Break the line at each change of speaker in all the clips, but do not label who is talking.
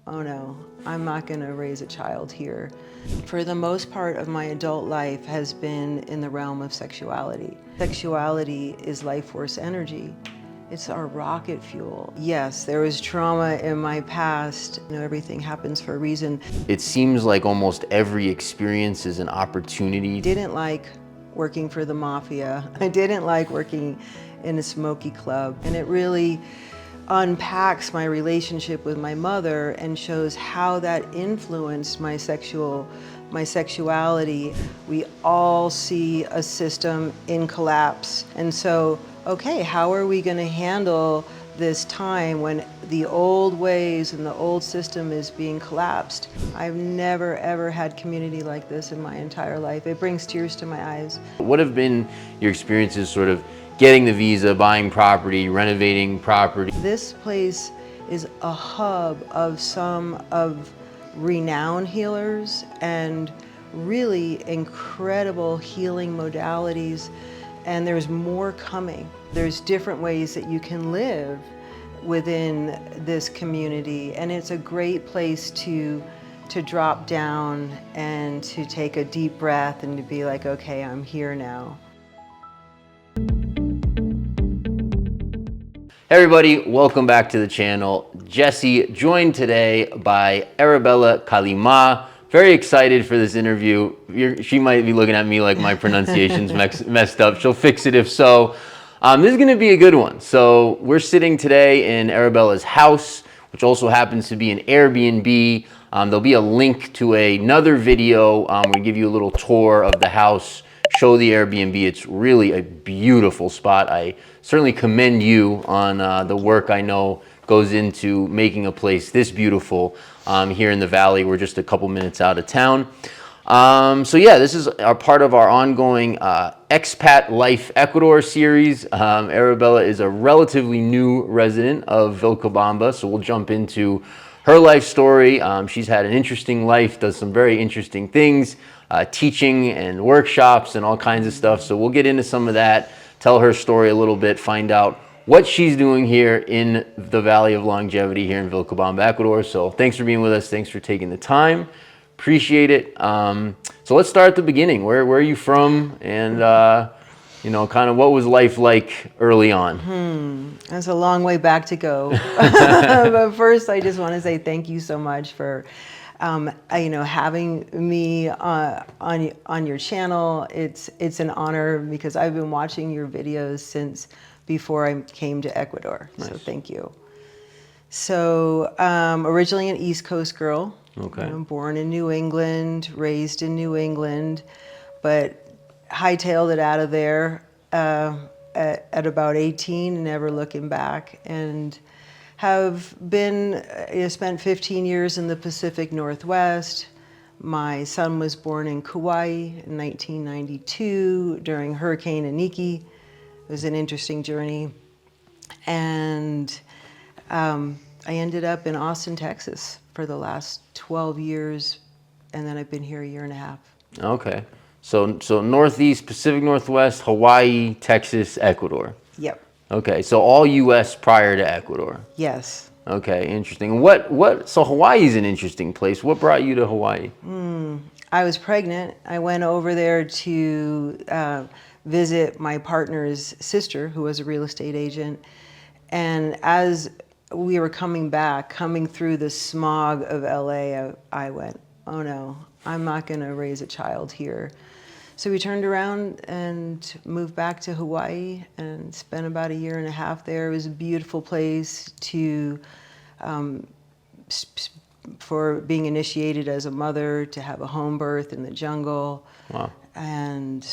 oh no, I'm not going to raise a child here. For the most part of my adult life has been in the realm of sexuality. Sexuality is life force energy. It's our rocket fuel. Yes, there was trauma in my past. You know, everything happens for a reason.
It seems like almost every experience is an opportunity.
Didn't like working for the mafia. I didn't like working in a smoky club. And it really unpacks my relationship with my mother and shows how that influenced my sexuality. We all see a system in collapse. And so, okay, how are we going to handle this time when the old ways and the old system is being collapsed? I've never ever had community like this in my entire life. It brings tears to my eyes.
What have been your experiences sort of getting the visa, buying property, renovating property?
This place is a hub of some of renowned healers and really incredible healing modalities, and there's more coming. There's different ways that you can live within this community, and it's a great place to drop down and to take a deep breath and to be like, okay, I'm here now.
Hey everybody, welcome back to the channel. Jesse, joined today by Arabella Kalima. Very excited for this interview. She might be looking at me like my pronunciation's messed up. She'll fix it if so. This is gonna be a good one. So we're sitting today in Arabella's house, which also happens to be an Airbnb. There'll be a link to another video. We're gonna give you a little tour of the house, show the Airbnb. It's really a beautiful spot. I certainly commend you on the work I know goes into making a place this beautiful here in the Valley. We're just a couple minutes out of town. So yeah, this is part of our ongoing Expat Life Ecuador series. Arabella is a relatively new resident of Vilcabamba, so we'll jump into her life story. She's had an interesting life, does some very interesting things, teaching and workshops and all kinds of stuff. So we'll get into some of that, tell her story a little bit, find out what she's doing here in the Valley of Longevity here in Vilcabamba, Ecuador. So thanks for being with us. Thanks for taking the time. Appreciate it. So let's start at the beginning. Where are you from? And, you know, kind of what was life like early on?
That's a long way back to go. But first, I just want to say thank you so much for, you know, having me on your channel. It's an honor because I've been watching your videos since before I came to Ecuador. Nice. So thank you. So originally an East Coast girl.
Okay.
You know, born in New England, raised in New England, but hightailed it out of there at about 18, never looking back, and have been, spent 15 years in the Pacific Northwest. My son was born in Kauai in 1992 during Hurricane Iniki. It was an interesting journey. And I ended up in Austin, Texas for the last 12 years, and then I've been here a year and a half.
Okay. So Northeast, Pacific Northwest, Hawaii, Texas, Ecuador.
Yep.
Okay, so all U.S. prior to Ecuador.
Yes.
Okay, interesting. So Hawaii is an interesting place. What brought you to Hawaii?
I was pregnant. I went over there to visit my partner's sister, who was a real estate agent. And as we were coming through the smog of LA, I went, oh no, I'm not gonna raise a child here. So we turned around and moved back to Hawaii and spent about a year and a half there. It was a beautiful place for being initiated as a mother, to have a home birth in the jungle.
Wow.
And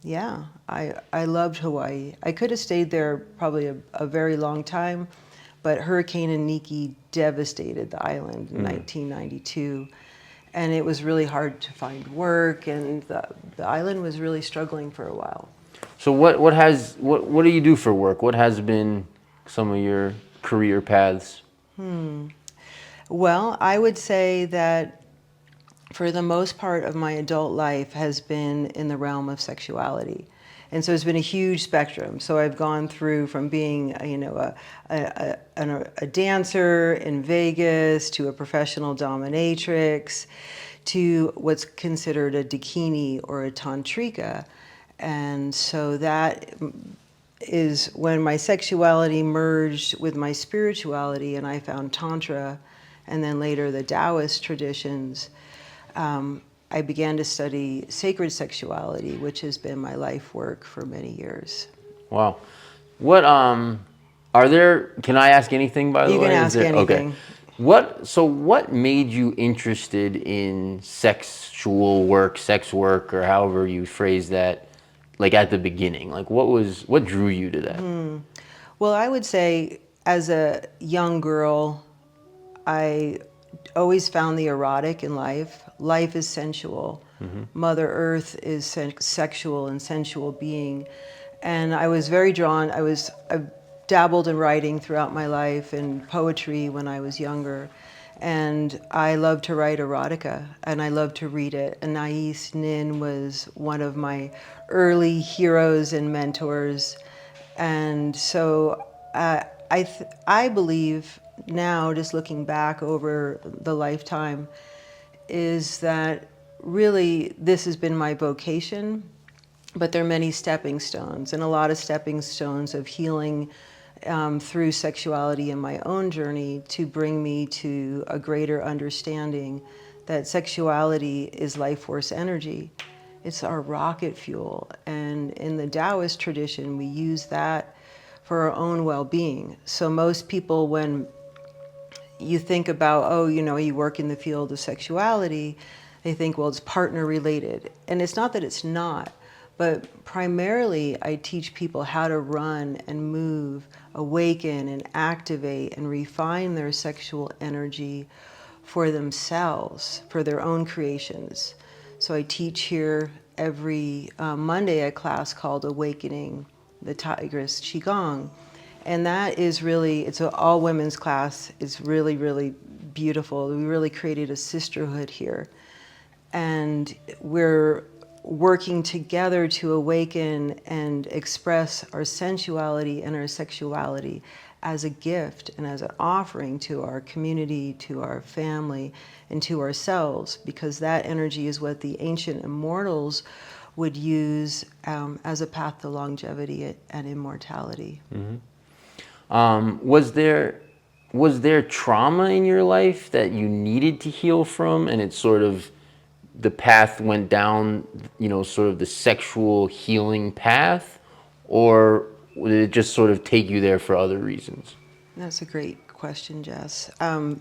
yeah, I loved Hawaii. I could have stayed there probably a very long time, but Hurricane Iniki devastated the island in 1992. And it was really hard to find work, and the island was really struggling for a while.
So what do you do for work? What has been some of your career paths?
Well, I would say that for the most part of my adult life has been in the realm of sexuality. And so it's been a huge spectrum. So I've gone through from being, a dancer in Vegas to a professional dominatrix to what's considered a dakini or a tantrika. And so that is when my sexuality merged with my spirituality, and I found Tantra, and then later the Taoist traditions. I began to study sacred sexuality, which has been my life work for many years.
Wow. What are there, can I ask anything, by the way?
You can
Is
ask
there,
anything.
okay. What made you interested in sexual work, sex work, or however you phrase that, like at the beginning? Like what drew you to that?
Well, I would say as a young girl, I always found the erotic in life. Life is sensual. Mother Earth is sexual and sensual being. And I was very drawn. I dabbled in writing throughout my life and poetry when I was younger. And I loved to write erotica, and I loved to read it. Anais Nin was one of my early heroes and mentors. And so I believe now, just looking back over the lifetime, is that really this has been my vocation, but there are many stepping stones, and a lot of stepping stones of healing through sexuality in my own journey to bring me to a greater understanding that sexuality is life force energy. It's our rocket fuel. And in the Taoist tradition, we use that for our own well-being. So most people, when you think about, oh, you work in the field of sexuality, they think, well, it's partner related. And it's not that it's not, but primarily I teach people how to run and move, awaken and activate and refine their sexual energy for themselves, for their own creations. So I teach here every Monday a class called Awakening the Tigress Qigong. And that is really, it's an all women's class. It's really, really beautiful. We really created a sisterhood here. And we're working together to awaken and express our sensuality and our sexuality as a gift and as an offering to our community, to our family, and to ourselves, because that energy is what the ancient immortals would use as a path to longevity and immortality.
Was there trauma in your life that you needed to heal from, and it's sort of the path went down, sort of the sexual healing path, or did it just sort of take you there for other reasons?
That's a great question, Jess.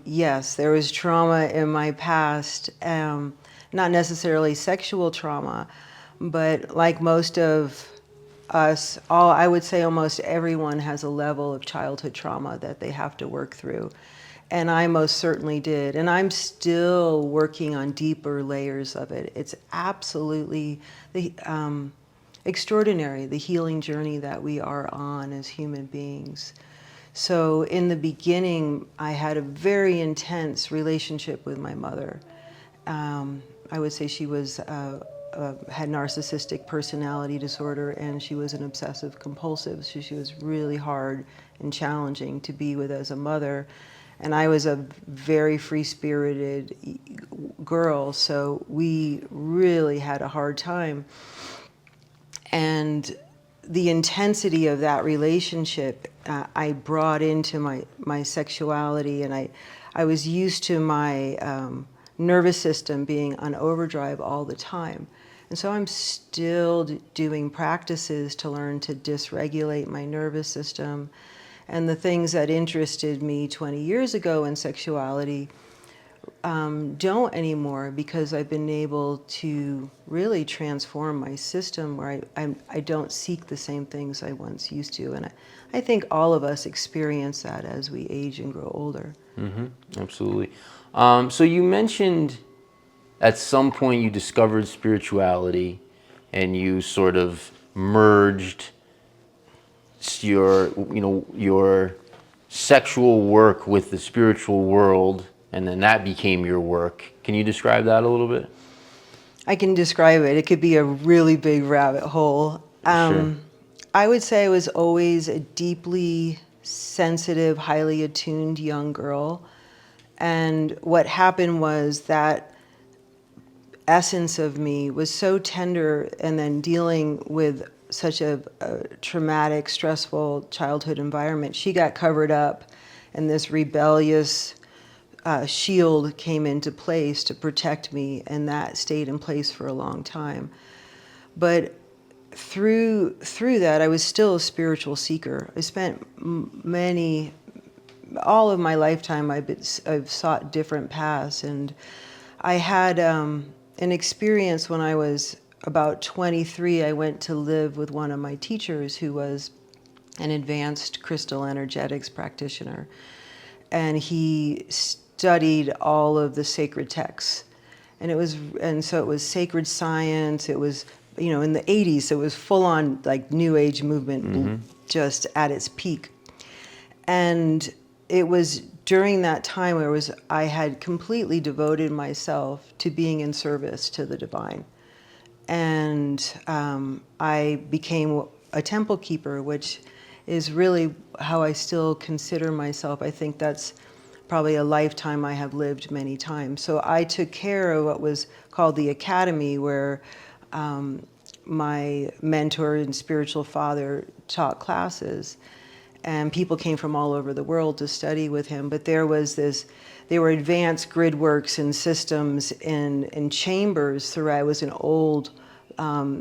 Yes, there was trauma in my past, not necessarily sexual trauma, but like most of us, I would say almost everyone has a level of childhood trauma that they have to work through. And I most certainly did. And I'm still working on deeper layers of it. It's absolutely extraordinary, the healing journey that we are on as human beings. So in the beginning, I had a very intense relationship with my mother. I would say she was had narcissistic personality disorder, and she was an obsessive compulsive. So she was really hard and challenging to be with as a mother. And I was a very free-spirited girl, so we really had a hard time. And the intensity of that relationship, I brought into my sexuality, and I was used to my nervous system being on overdrive all the time. And so I'm still doing practices to learn to dysregulate my nervous system. And the things that interested me 20 years ago in sexuality don't anymore, because I've been able to really transform my system where I don't seek the same things I once used to. And I think all of us experience that as we age and grow older.
Absolutely. So you mentioned at some point you discovered spirituality and you sort of merged your sexual work with the spiritual world, and then that became your work. Can you describe that a little bit?
I can describe it. It could be a really big rabbit hole.
Sure.
I would say I was always a deeply sensitive, highly attuned young girl. And what happened was that essence of me was so tender, and then dealing with such a traumatic, stressful childhood environment, she got covered up, and this rebellious shield came into place to protect me, and that stayed in place for a long time. But through that, I was still a spiritual seeker. I spent all of my lifetime, I've sought different paths, and I had an experience when I was about 23. I went to live with one of my teachers who was an advanced crystal energetics practitioner, and he studied all of the sacred texts, and so it was sacred science. It was, in the 80s, it was full on like New Age movement, just at its peak. And it was during that time where I had completely devoted myself to being in service to the divine. And I became a temple keeper, which is really how I still consider myself. I think that's probably a lifetime I have lived many times. So I took care of what was called the academy, where my mentor and spiritual father taught classes. And people came from all over the world to study with him. But there were advanced grid works and systems in chambers throughout. It was an old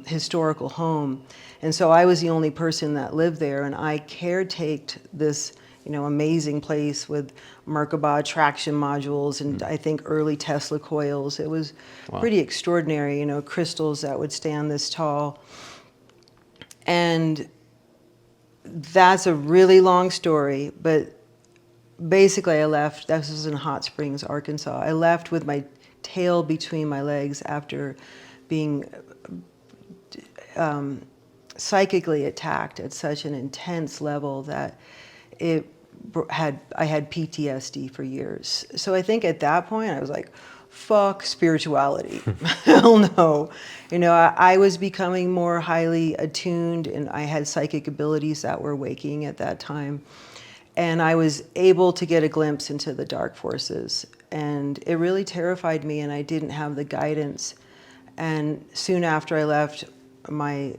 historical home. And so I was the only person that lived there, and I caretaked this amazing place with Merkaba traction modules and I think early Tesla coils. It was pretty extraordinary, crystals that would stand this tall. And that's a really long story, but basically I left. This was in Hot Springs, Arkansas. I left with my tail between my legs after being psychically attacked at such an intense level that I had PTSD for years. So I think at that point I was like, fuck spirituality. Hell no. I was becoming more highly attuned, and I had psychic abilities that were waking at that time. And I was able to get a glimpse into the dark forces. And it really terrified me, and I didn't have the guidance. And soon after I left, my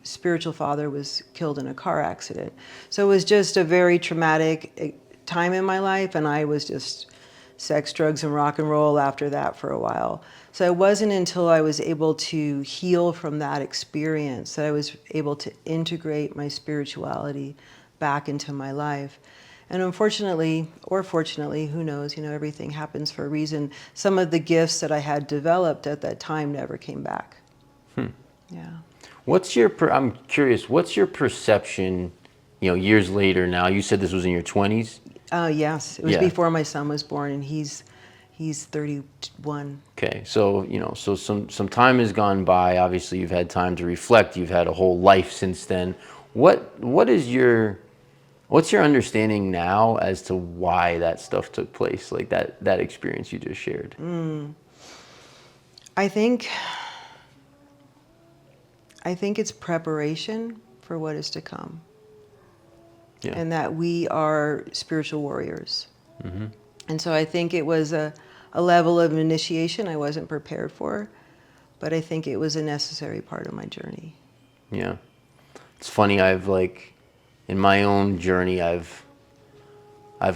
spiritual father was killed in a car accident. So it was just a very traumatic time in my life, and I was just sex, drugs, and rock and roll after that for a while. So it wasn't until I was able to heal from that experience that I was able to integrate my spirituality back into my life. And unfortunately, or fortunately, who knows, everything happens for a reason. Some of the gifts that I had developed at that time never came back. Yeah.
I'm curious, what's your perception, years later now? You said this was in your 20s?
Yes, it was before my son was born, and he's 31.
Okay, so so some time has gone by. Obviously, you've had time to reflect. You've had a whole life since then. What's your understanding now as to why that stuff took place, like that experience you just shared?
I think it's preparation for what is to come.
Yeah.
And that we are spiritual warriors. And so I think it was a level of initiation I wasn't prepared for, but I think it was a necessary part of my journey.
Yeah. It's funny, in my own journey, I've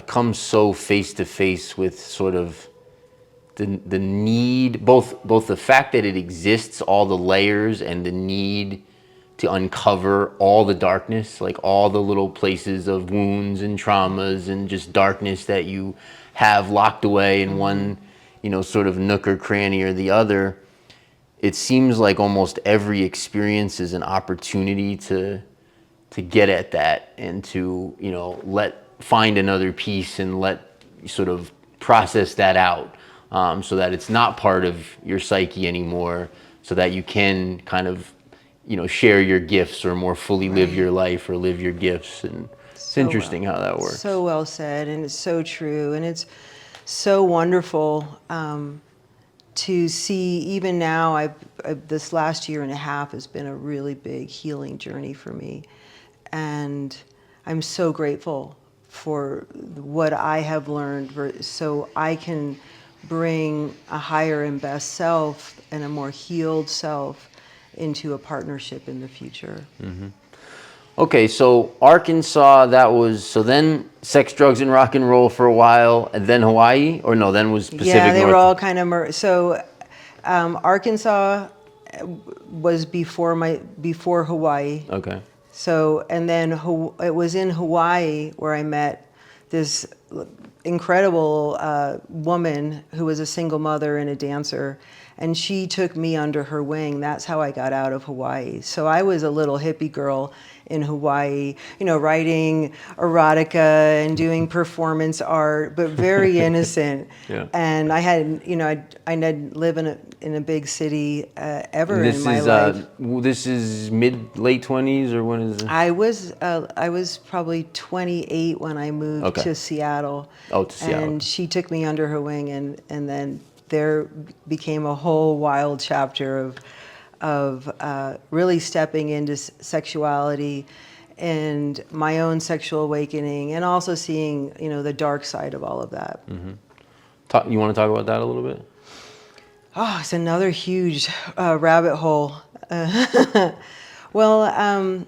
come so face to face with sort of the need, both the fact that it exists, all the layers, and the need to uncover all the darkness, like all the little places of wounds and traumas and just darkness that you have locked away in one, sort of nook or cranny or the other. It seems like almost every experience is an opportunity to get at that and to, find another piece and sort of process that out, so that it's not part of your psyche anymore, so that you can kind of share your gifts or more fully live your life or live your gifts. And it's interesting how that works.
So well said, and it's so true, and it's so wonderful to see, even now, this last year and a half has been a really big healing journey for me. And I'm so grateful for what I have learned so I can bring a higher and best self and a more healed self into a partnership in the future.
Okay, so Arkansas, so then sex, drugs, and rock and roll for a while, and then Hawaii? Or no, then was Pacific
Yeah, they
North?
were all kind of Arkansas was before Hawaii.
Okay.
So, and then it was in Hawaii where I met this incredible woman who was a single mother and a dancer. And she took me under her wing. That's how I got out of Hawaii. So I was a little hippie girl in Hawaii, writing erotica and doing performance art, but very innocent.
Yeah.
And I had, I didn't live in a big city ever
And
in my life.
this is late 20s, or when is it?
I was probably 28 when I moved to Seattle.
Oh, to Seattle.
And she took me under her wing, and then there became a whole wild chapter of really stepping into sexuality and my own sexual awakening, and also seeing the dark side of all of that.
You want to talk about that a little bit?
Oh, it's another huge rabbit hole. Well,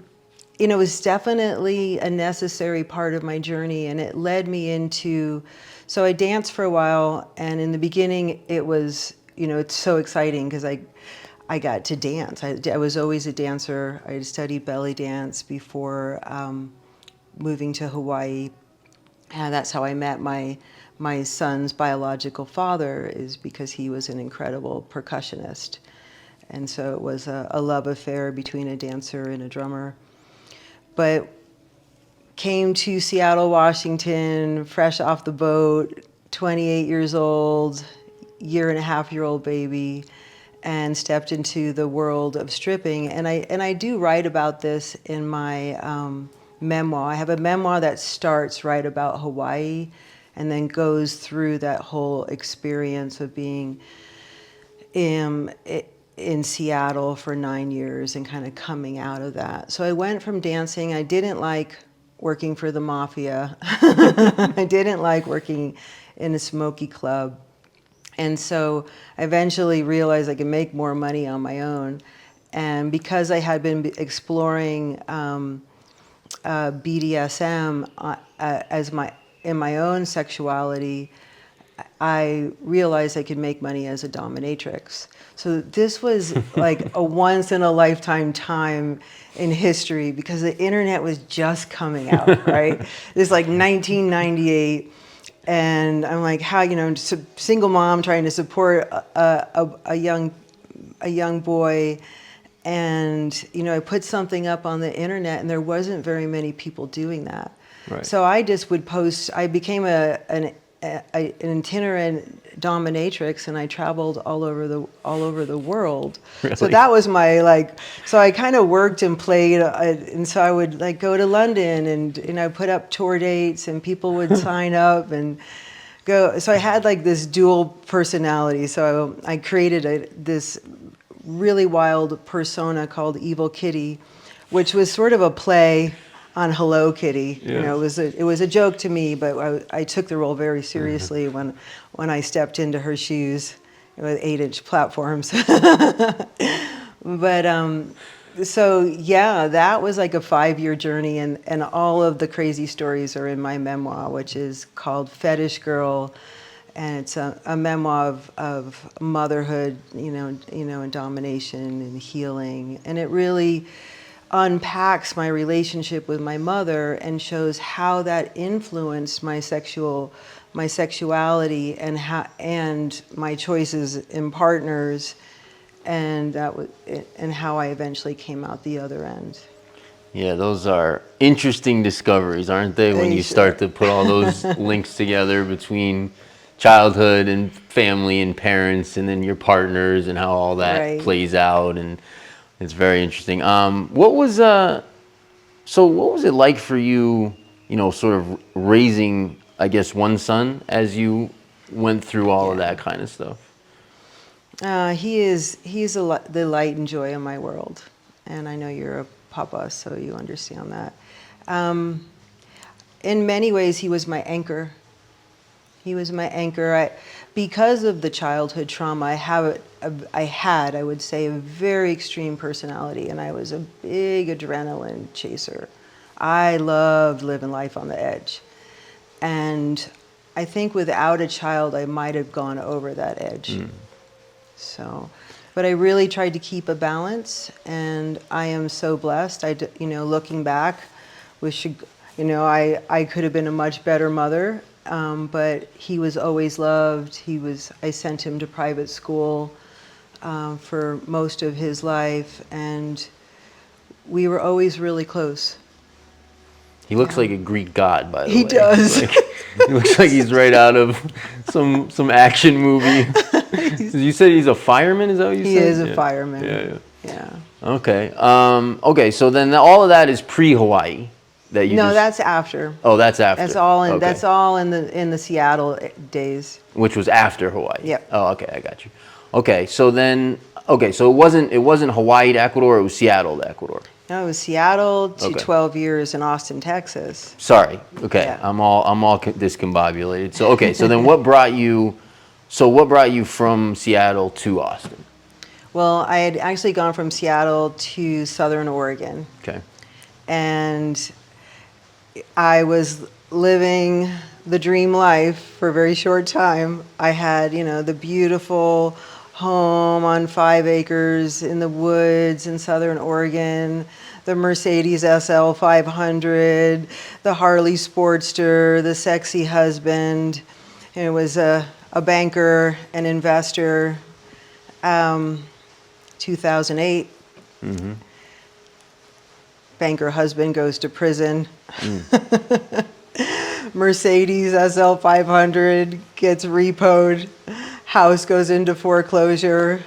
it was definitely a necessary part of my journey, and it led me into. So I danced for a while, and in the beginning, it was, it's so exciting because I got to dance. I was always a dancer. I had studied belly dance before moving to Hawaii. And that's how I met my son's biological father, is because he was an incredible percussionist. And so it was a love affair between a dancer and a drummer. But came to Seattle, Washington, fresh off the boat, 28 years old, year and a half year old baby, and stepped into the world of stripping. And I do write about this in my memoir. I have a memoir that starts right about Hawaii and then goes through that whole experience of being in Seattle for 9 years and kind of coming out of that. So I went from dancing. I didn't like working for the mafia. I didn't like working in a smoky club. And so I eventually realized I could make more money on my own. And because I had been exploring BDSM in my own sexuality, I realized I could make money as a dominatrix. So this was like a once in a lifetime time in history, because the internet was just coming out, right? This like 1998. And I'm like, how, single mom trying to support a young boy. And, I put something up on the internet, and there wasn't very many people doing that.
Right.
So I just would post. I became an itinerant dominatrix, and I traveled all over the world.
Really?
So that was my so I kind of worked and played, and so I would go to London, and I put up tour dates, and people would sign up and go. So I had this dual personality. So I created this really wild persona called Evil Kitty, which was sort of a play on Hello Kitty.
Yeah.
It was a joke to me, but I took the role very seriously when I stepped into her shoes with 8-inch platforms. But so yeah, that was like a 5-year journey, and all of the crazy stories are in my memoir, which is called Fetish Girl. And it's a memoir of motherhood, and domination and healing. And it really unpacks my relationship with my mother and shows how that influenced my sexuality and my choices in partners, and how I eventually came out the other end.
Yeah, those are interesting discoveries, aren't they? When you start to put all those links together between childhood and family and parents, and then your partners, and how all that plays out, and it's very interesting. What was it like for you? Sort of raising, I guess, one son as you went through all of that kind of stuff.
He's the light and joy of my world, and I know you're a papa, so you understand that. In many ways, he was my anchor. He was my anchor. Because of the childhood trauma, I would say, a very extreme personality, and I was a big adrenaline chaser. I loved living life on the edge. And I think without a child, I might have gone over that edge. So, but I really tried to keep a balance, and I am so blessed. Looking back, I could have been a much better mother, but he was always loved. I sent him to private school for most of his life, and we were always really close.
He looks like a Greek god, by the way.
He does.
He looks like he's right out of some action movie. You said he's a fireman, is that what you said?
He is a fireman.
Yeah. Okay. Okay, so then all of that is pre-Hawaii.
That's after.
Oh, that's after.
That's all in the Seattle days.
Which was after Hawaii.
Yep.
Oh, okay, I got you. Okay, so it wasn't Hawaii to Ecuador, it was Seattle to Ecuador.
No, it was Seattle to 12 years in Austin, Texas.
Sorry. Okay.
Yeah.
I'm all discombobulated. So so then what brought you from Seattle to Austin?
Well, I had actually gone from Seattle to Southern Oregon.
Okay.
And I was living the dream life for a very short time. I had, the beautiful home on 5 acres in the woods in Southern Oregon, the Mercedes SL 500, the Harley Sportster, the sexy husband. And it was a banker, an investor. 2008.
Mm-hmm.
Banker husband goes to prison. Mercedes SL 500 gets repoed. House goes into foreclosure.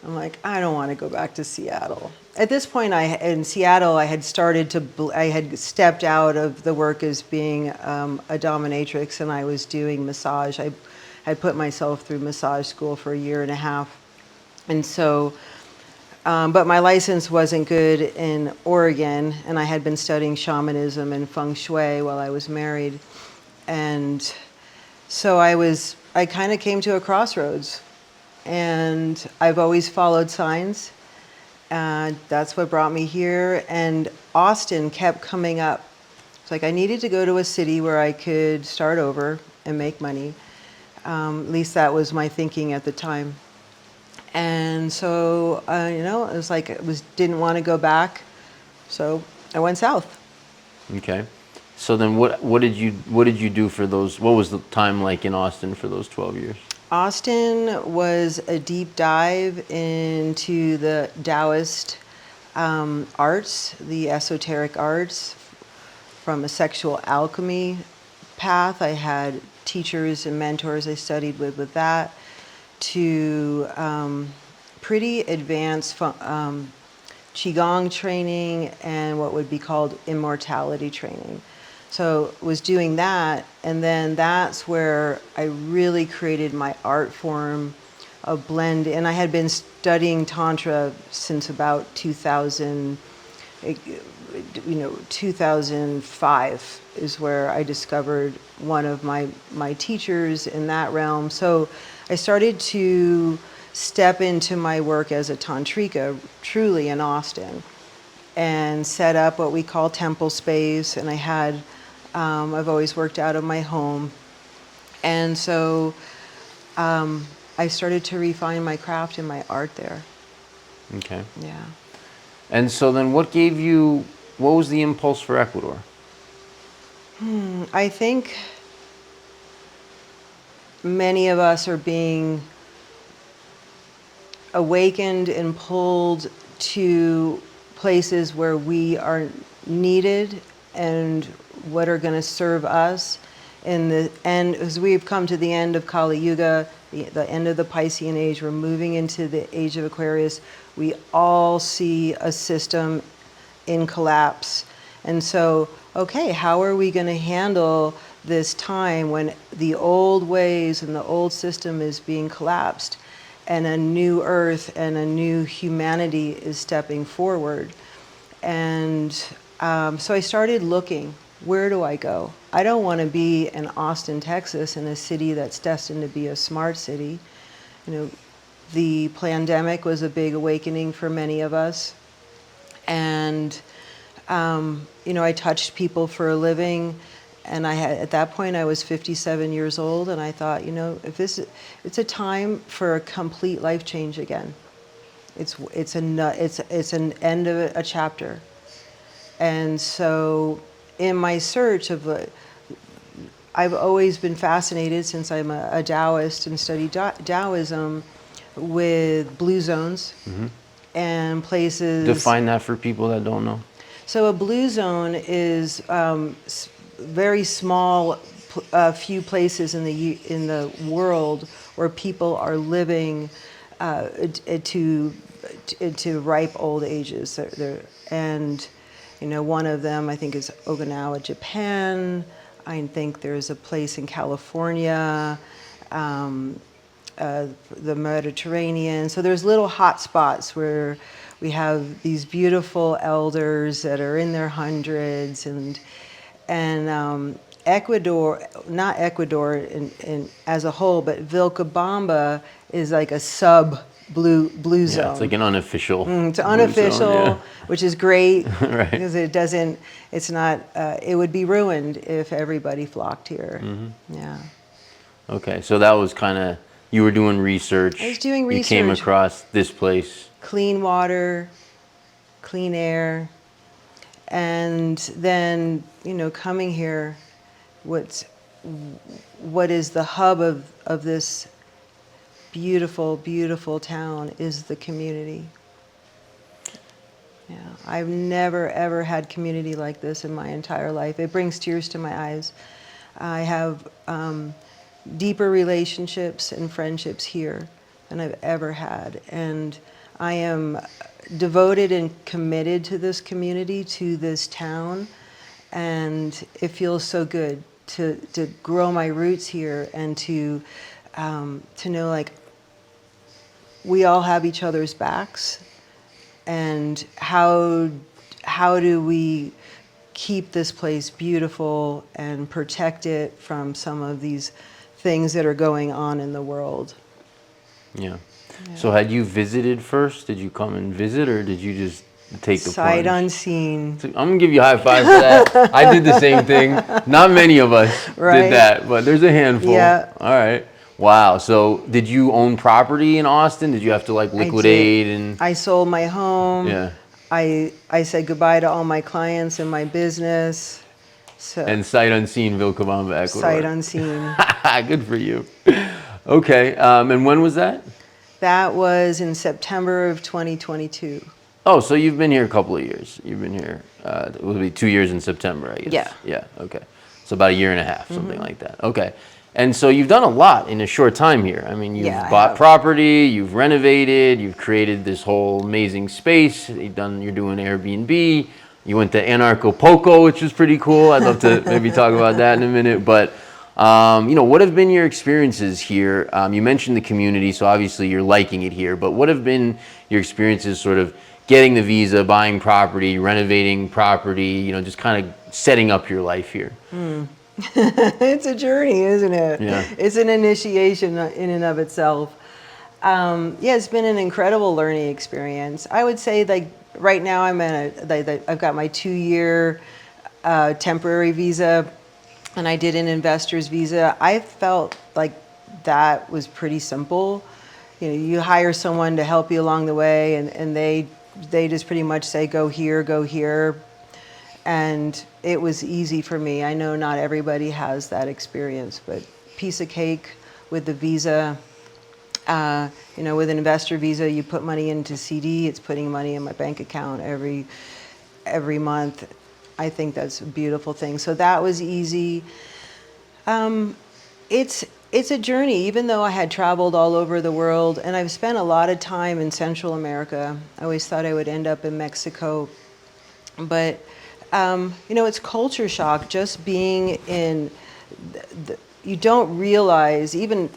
I'm like, I don't want to go back to Seattle. At this point, in Seattle, I had stepped out of the work as being a dominatrix, and I was doing massage. I had put myself through massage school for 1.5 years. And so, but my license wasn't good in Oregon, and I had been studying shamanism and feng shui while I was married. And so I kind of came to a crossroads, and I've always followed signs. That's what brought me here. And Austin kept coming up. It's like I needed to go to a city where I could start over and make money. At least that was my thinking at the time. And so, it was like didn't want to go back, so I went south.
Okay. So then, what did you do for those? What was the time like in Austin for those 12 years?
Austin was a deep dive into the Taoist arts, the esoteric arts, from a sexual alchemy path. I had teachers and mentors I studied with that, to pretty advanced Qigong training and what would be called immortality training. So was doing that, and then that's where I really created my art form, a blend. And I had been studying Tantra since about 2005 is where I discovered one of my teachers in that realm. So I started to step into my work as a tantrika, truly in Austin, and set up what we call temple space. And I've always worked out of my home. And so I started to refine my craft and my art there.
Okay.
Yeah.
And so then what was the impulse for Ecuador?
I think many of us are being awakened and pulled to places where we are needed and what are going to serve us in the end. As we've come to the end of Kali Yuga, the end of the Piscean age, we're moving into the age of Aquarius. We all see a system in collapse. And so, okay, how are we going to handle this time when the old ways and the old system is being collapsed? and a new earth and a new humanity is stepping forward. And so I started looking, where do I go? I don't want to be in Austin, Texas, in a city that's destined to be a smart city. You know, the pandemic was a big awakening for many of us. And, you know, I touched people for a living. And I had, at that point, I was 57 years old. And I thought, you know, if this, it's a time for a complete life change again. It's an end of a chapter. And so in my search of, I've always been fascinated since I'm a Taoist and studied Taoism with blue zones and places.
Define that for people that don't know.
So a blue zone is very small, few places in the world where people are living to ripe old ages. And you know, one of them I think is Okinawa, Japan. I think there's a place in California, the Mediterranean. So there's little hot spots where we have these beautiful elders that are in their hundreds, and Ecuador, not Ecuador in as a whole, but Vilcabamba is like a sub blue zone.
Yeah, it's like an unofficial.
It's unofficial,
zone, yeah.
which is great
Right.
because it's not, it would be ruined if everybody flocked here. Yeah.
Okay, so that was kind of, you were doing research.
I was doing
You came
research.
across this place.
Clean water, clean air, and then, you know, coming here, what is the hub of this beautiful, beautiful town is the community. Yeah, I've never, ever had community like this in my entire life. It brings tears to my eyes. I have deeper relationships and friendships here than I've ever had. And I am devoted and committed to this community, to this town. And it feels so good to grow my roots here and to know, like, we all have each other's backs. And how do we keep this place beautiful and protect it from some of these things that are going on in the world?
Yeah. So had you visited first? Did you come and visit, or did you just take the
Sight
plunge?
unseen.
I'm gonna give you a high five for that. I did the same thing. Not many of us
Right.
did that, but there's a handful.
Yeah.
All right. Wow. So did you own property in Austin? Did you have to like liquidate and?
I sold my home.
Yeah.
I said goodbye to all my clients and my business. So
And sight unseen, Vilcabamba, Ecuador.
sight unseen.
Good for you. Okay. And when was that?
That was in September of 2022.
Oh, so you've been here a couple of years. You've been here, it will be 2 years in September, I guess.
Yeah.
Yeah, okay. So about a year and a half, something like that. Okay. And so you've done a lot in a short time here. I mean, you've
Yeah, I
bought
have.
property, you've renovated, you've created this whole amazing space. You're doing Airbnb. You went to Anarcho-Poco, which was pretty cool. I'd love to maybe talk about that in a minute. But, you know, what have been your experiences here? You mentioned the community, so obviously you're liking it here. But what have been your experiences sort of getting the visa, buying property, renovating property, you know, just kind of setting up your life here?
It's a journey, isn't it?
Yeah.
It's an initiation in and of itself. Yeah, it's been an incredible learning experience. I would say, like, right now I've got my 2-year temporary visa, and I did an investor's visa. I felt like that was pretty simple. You know, you hire someone to help you along the way, and they just pretty much say, go here. And it was easy for me. I know not everybody has that experience, but piece of cake with the visa. You know, with an investor visa, you put money into CD. It's putting money in my bank account every month. I think that's a beautiful thing. So that was easy. It's a journey, even though I had traveled all over the world, and I've spent a lot of time in Central America. I always thought I would end up in Mexico, but you know, it's culture shock just being in. You don't realize, even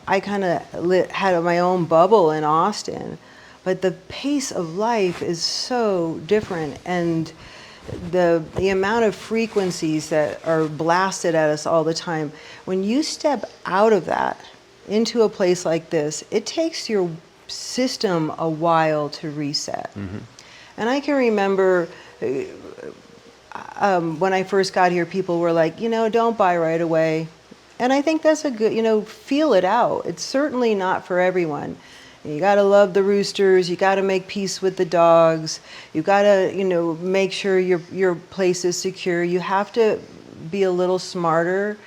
I kind of had my own bubble in Austin, but the pace of life is so different, and the amount of frequencies that are blasted at us all the time. When you step out of that into a place like this, it takes your system a while to reset. And I can remember when I first got here, people were like, don't buy right away. And I think that's a good, feel it out. It's certainly not for everyone. You got to love the roosters. You got to make peace with the dogs. You got to, make sure your place is secure. You have to be a little smarter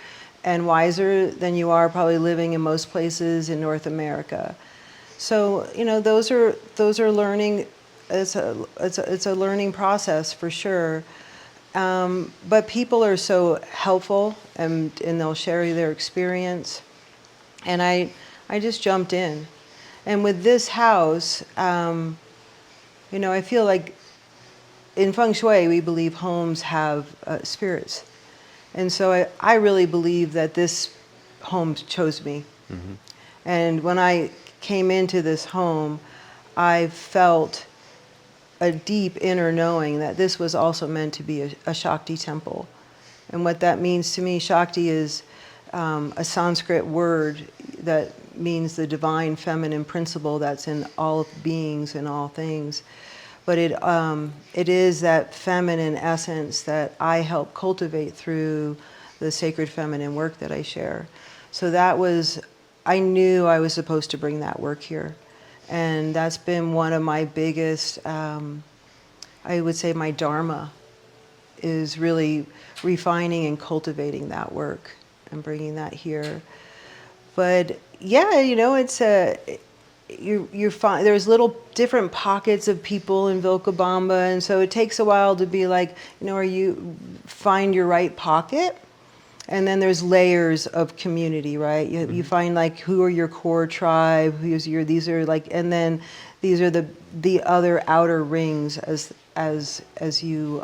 and wiser than you are probably living in most places in North America. So, those are learning. It's a learning process for sure. But people are so helpful, and they'll share their experience. And I just jumped in. And with this house, I feel like in feng shui, we believe homes have spirits. And so I really believe that this home chose me. And when I came into this home, I felt a deep inner knowing that this was also meant to be a Shakti temple. And what that means to me, Shakti is a Sanskrit word that means the divine feminine principle that's in all beings and all things. But it is that feminine essence that I help cultivate through the sacred feminine work that I share. So I knew I was supposed to bring that work here. And that's been one of my biggest, I would say my dharma is really refining and cultivating that work and bringing that here. But yeah, it's you find there's little different pockets of people in Vilcabamba, and so it takes a while to be like, are you find your right pocket? And then there's layers of community, right? You find like who are your core tribe, these are like, and then these are the other outer rings as you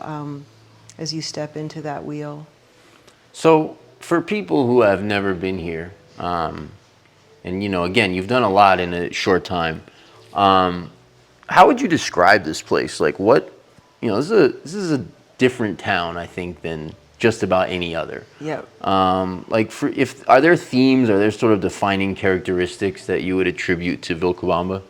step into that wheel.
So for people who have never been here, and again, you've done a lot in a short time. How would you describe this place? Like what, this is a different town, I think, than just about any other.
Yeah.
Are there themes, are there sort of defining characteristics that you would attribute to Vilcabamba?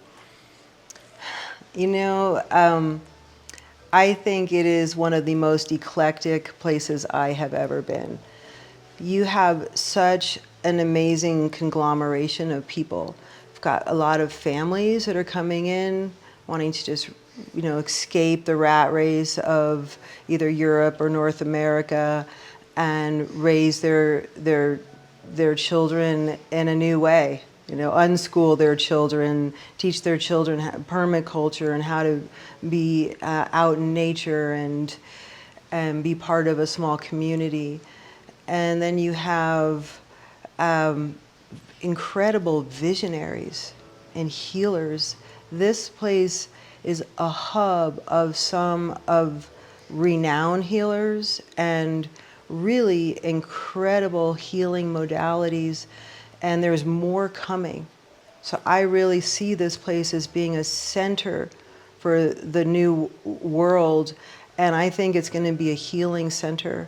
I think it is one of the most eclectic places I have ever been. You have such an amazing conglomeration of people. You've got a lot of families that are coming in, wanting to just, escape the rat race of either Europe or North America and raise their children in a new way. Unschool their children, teach their children permaculture and how to be out in nature and be part of a small community. And then you have incredible visionaries and healers. This place is a hub of some of renowned healers and really incredible healing modalities, and there's more coming. So I really see this place as being a center for the new world, and I think it's going to be a healing center.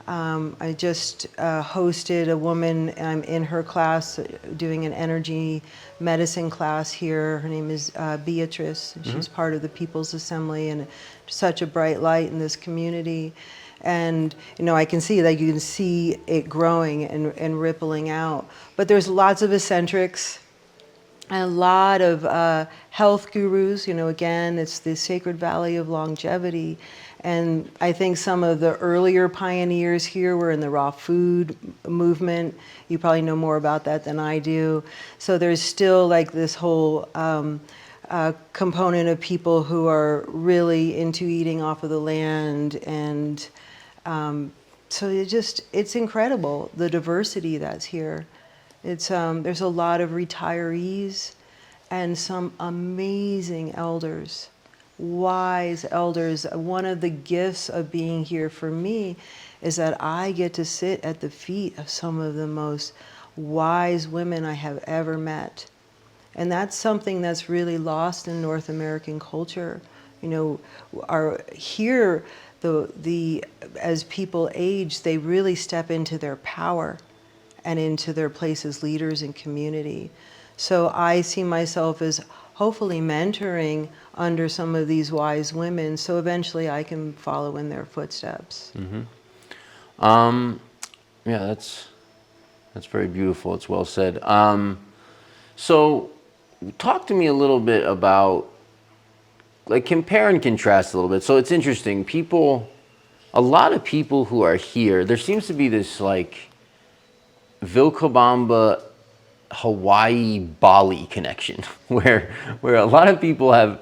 I just hosted a woman, I'm in her class doing an energy medicine class here. Her name is Beatrice. She's part of the People's Assembly and such a bright light in this community. And I can see, you can see it growing and rippling out. But there's lots of eccentrics, a lot of health gurus. Again, it's the Sacred Valley of Longevity. And I think some of the earlier pioneers here were in the raw food movement. You probably know more about that than I do. So there's still like this whole component of people who are really into eating off of the land. And so it's incredible, the diversity that's here. There's a lot of retirees and some amazing elders. Wise elders. One of the gifts of being here for me is that I get to sit at the feet of some of the most wise women I have ever met. And that's something that's really lost in North American culture. You know, here, as people age, they really step into their power and into their place as leaders in community. So I see myself as hopefully mentoring under some of these wise women, so eventually I can follow in their footsteps.
Yeah, that's very beautiful. It's well said. So talk to me a little bit about, like, compare and contrast a little bit. So it's interesting. A lot of people who are here, there seems to be this like Vilcabamba, Hawaii, Bali connection where a lot of people have.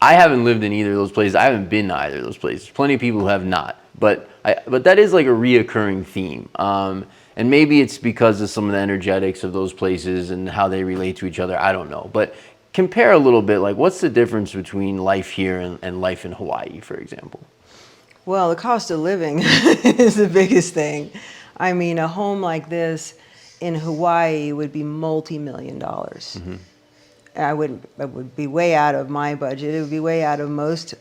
I haven't lived in either of those places. I haven't been to either of those places. Plenty of people who have not. But that is like a reoccurring theme. And maybe it's because of some of the energetics of those places and how they relate to each other. I don't know. But compare a little bit, like, what's the difference between life here and life in Hawaii, for example?
Well, the cost of living is the biggest thing. I mean, a home like this in Hawaii would be multi-million dollars. I would be way out of my budget. It would be way out of most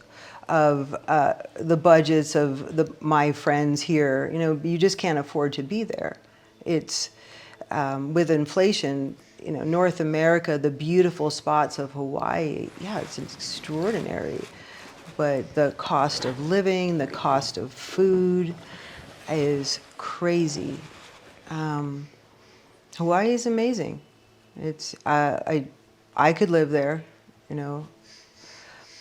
of the budgets of my friends here. You know, you just can't afford to be there. It's with inflation. You know, North America, the beautiful spots of Hawaii. Yeah, it's extraordinary. But the cost of living, the cost of food is crazy. Hawaii is amazing. It's I could live there, you know.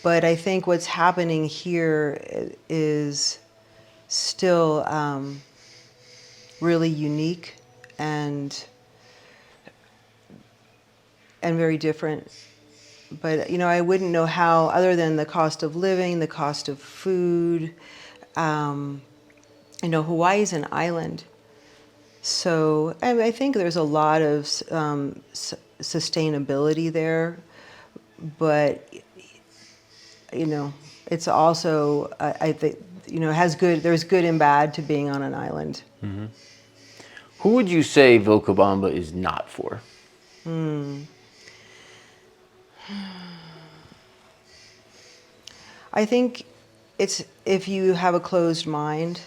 But I think what's happening here is still really unique and very different. But, you know, I wouldn't know how, other than the cost of living, the cost of food. You know, Hawaii's an island. So I think there's a lot of sustainability there. But, you know, it's also, I think, you know, there's good and bad to being on an island.
Who would you say Vilcabamba is not for?
I think it's if you have a closed mind.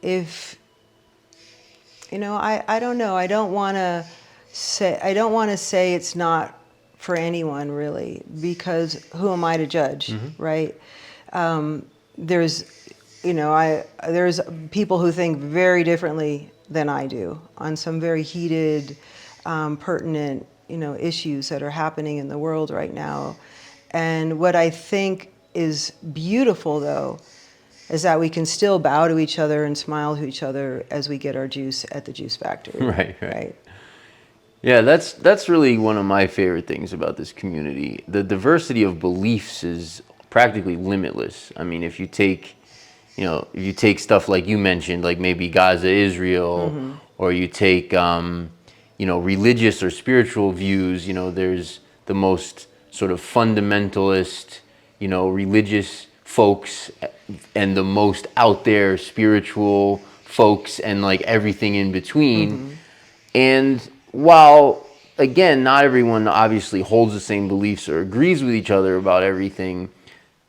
If, you know, I don't know. I don't want to say it's not for anyone really, because who am I to judge, right? There's, you know, there's people who think very differently than I do on some very heated, pertinent, you know, issues that are happening in the world right now. And what I think is beautiful, though, is that we can still bow to each other and smile to each other as we get our juice at the juice factory.
Right. Yeah, that's really one of my favorite things about this community. The diversity of beliefs is practically limitless. I mean, if you take stuff like you mentioned, like maybe Gaza, Israel, or you take, you know, religious or spiritual views, you know, there's the most sort of fundamentalist, you know, religious folks and the most out there spiritual folks and like everything in between. And while, again, not everyone obviously holds the same beliefs or agrees with each other about everything,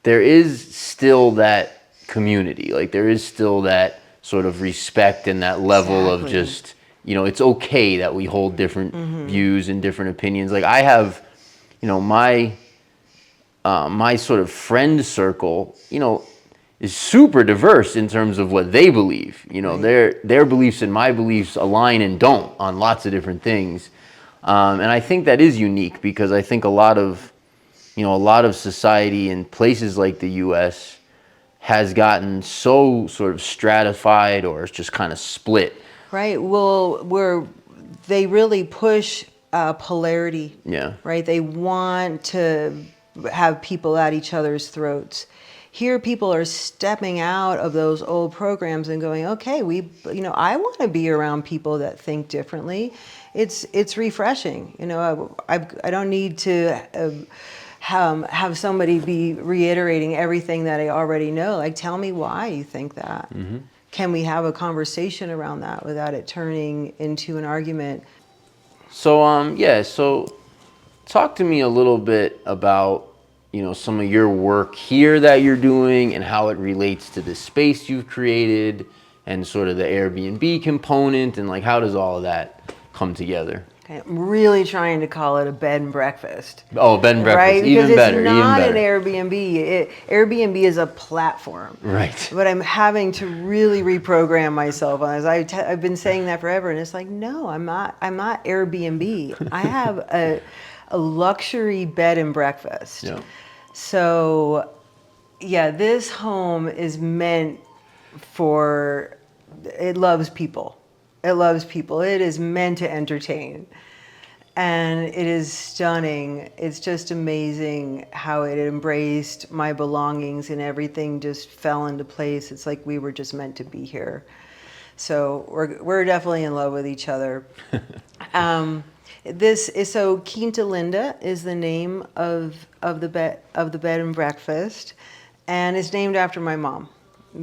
there is still that community. Like, there is still that sort of respect and that level of just, you know, it's okay that we hold different views and different opinions. Like, I have, you know, my sort of friend circle, you know, is super diverse in terms of what they believe. You know, their beliefs and my beliefs align and don't on lots of different things. And I think that is unique, because I think a lot of society in places like the U.S. has gotten so sort of stratified, or it's just kind of split.
Right. Well, they really push polarity.
Yeah.
Right. They want to have people at each other's throats. Here, people are stepping out of those old programs and going, okay, I want to be around people that think differently. It's refreshing. You know, I don't need to have somebody be reiterating everything that I already know. Like, tell me why you think that. can we have a conversation around that without it turning into an argument?
So yeah, so talk to me a little bit about, you know, some of your work here that you're doing and how it relates to the space you've created and sort of the Airbnb component, and like how does all of that come together?
Okay, I'm really trying to call it a bed and breakfast.
Oh, bed and breakfast,
Right? Because
even better,
it's
even
not an
better.
Airbnb. Airbnb is a platform.
Right.
But I'm having to really reprogram myself on this. I've been saying that forever, and it's like, no, I'm not. I'm not Airbnb. I have a luxury bed and breakfast.
Yeah.
So, yeah, this home is meant for. It loves people. It loves people. It is meant to entertain. And it is stunning. It's just amazing how it embraced my belongings and everything just fell into place. It's like we were just meant to be here. So we're definitely in love with each other. This is so Quinta Linda is the name of the bed and breakfast, and it's named after my mom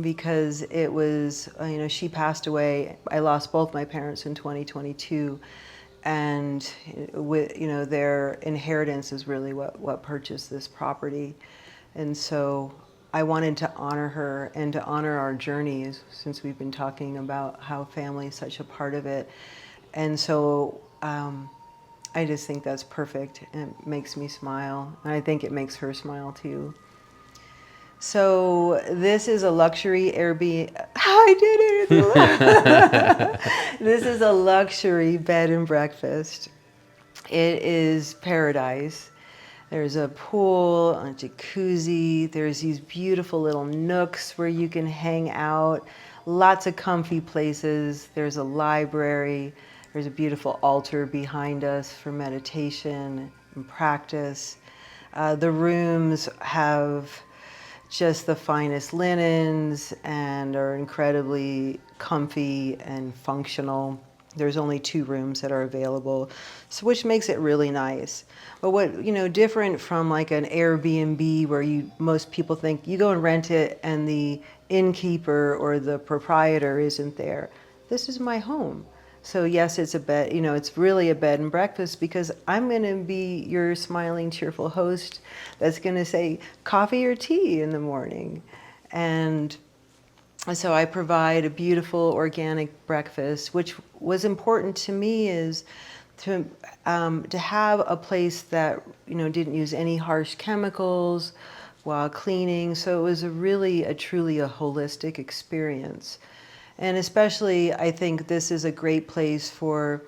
because it was she passed away. I lost both my parents in 2022, and with their inheritance is really what purchased this property, and so I wanted to honor her and to honor our journeys since we've been talking about how family is such a part of it, and so. I just think that's perfect, and it makes me smile, and I think it makes her smile too. So this is a luxury Airbnb. I did it! This is a luxury bed and breakfast. It is paradise. There's a pool, a jacuzzi. There's these beautiful little nooks where you can hang out. Lots of comfy places. There's a library. There's a beautiful altar behind us for meditation and practice. The rooms have just the finest linens and are incredibly comfy and functional. There's only 2 rooms that are available, so which makes it really nice. But what, different from like an Airbnb where most people think you go and rent it and the innkeeper or the proprietor isn't there. This is my home. So yes, it's a bed, it's really a bed and breakfast because I'm going to be your smiling, cheerful host that's going to say coffee or tea in the morning. And so I provide a beautiful organic breakfast, which was important to me is to have a place that, didn't use any harsh chemicals while cleaning. So it was truly a holistic experience. And especially, I think this is a great place for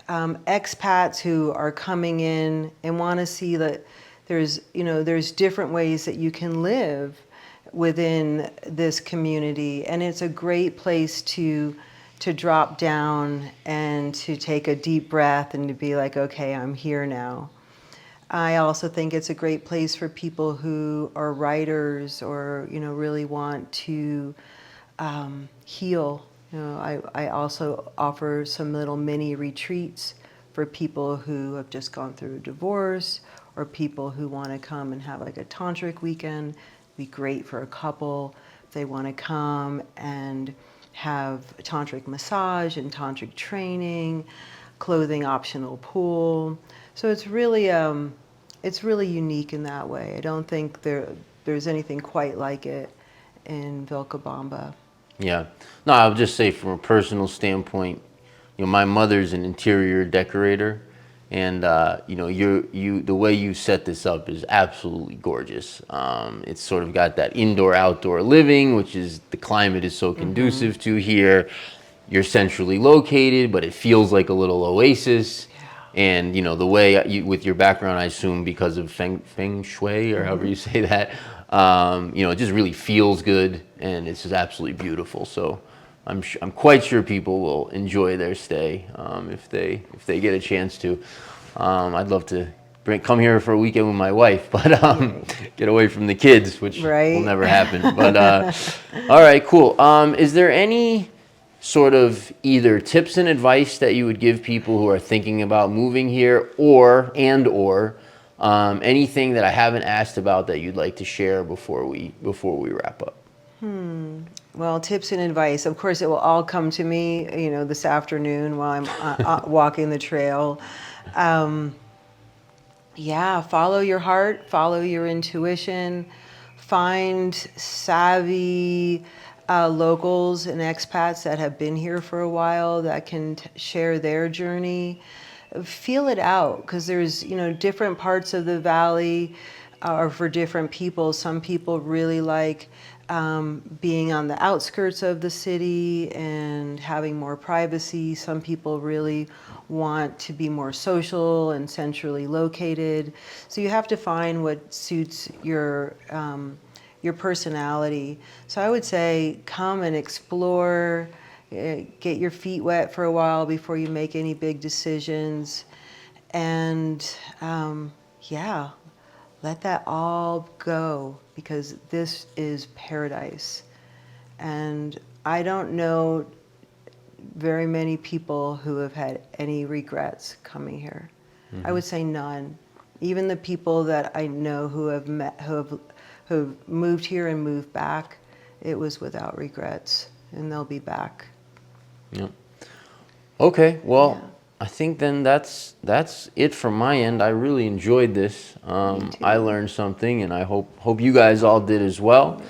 expats who are coming in and want to see that there's different ways that you can live within this community, and it's a great place to drop down and to take a deep breath and to be like, okay, I'm here now. I also think it's a great place for people who are writers or really want to heal. I also offer some little mini retreats for people who have just gone through a divorce or people who want to come and have like a tantric weekend. Be great for a couple if they want to come and have a tantric massage and tantric training, clothing optional pool. So it's really unique in that way. I don't think there's anything quite like it in Vilcabamba.
Yeah. No, I'll just say from a personal standpoint, my mother's an interior decorator, and the way you set this up is absolutely gorgeous. It's sort of got that indoor-outdoor living, which is the climate is so conducive to here. You're centrally located, but it feels like a little oasis. And the way with your background, I assume because of feng shui or however you say that, it just really feels good, and it's just absolutely beautiful. So I'm quite sure people will enjoy their stay if they get a chance to. I'd love to come here for a weekend with my wife, but get away from the kids, which will never happen. But all right, cool. Is there any sort of either tips and advice that you would give people who are thinking about moving here, or anything that I haven't asked about that you'd like to share before we wrap up?
Well, tips and advice. Of course, it will all come to me, this afternoon while I'm walking the trail. Yeah, follow your heart, follow your intuition, find savvy locals and expats that have been here for a while that can share their journey. Feel it out, because there's, different parts of the valley are for different people. Some people really like being on the outskirts of the city and having more privacy. Some people really want to be more social and centrally located. So you have to find what suits your personality. So I would say come and explore, get your feet wet for a while before you make any big decisions. And yeah, let that all go, because this is paradise. And I don't know very many people who have had any regrets coming here. I would say none. Even the people that I know who have moved here and moved back, it was without regrets, and they'll be back.
Yep. Okay, well,
Yeah.
I think then that's it from my end. I really enjoyed this. I learned something, and I hope you guys all did as well.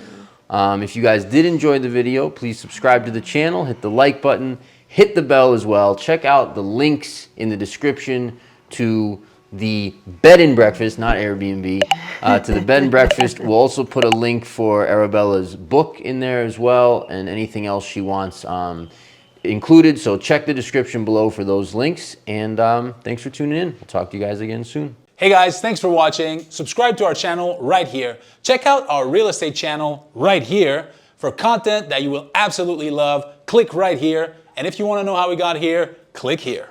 If you guys did enjoy the video, please subscribe to the channel, hit the like button, hit the bell as well. Check out the links in the description to the bed and breakfast, not Airbnb, to the bed and breakfast. We'll also put a link for Arabella's book in there as well, and anything else she wants included. So check the description below for those links, and thanks for tuning in. We'll talk to you guys again soon.
Hey guys, thanks for watching. Subscribe to our channel right here. Check out our real estate channel right here for content that you will absolutely love. Click right here. And if you want to know how we got here, click here.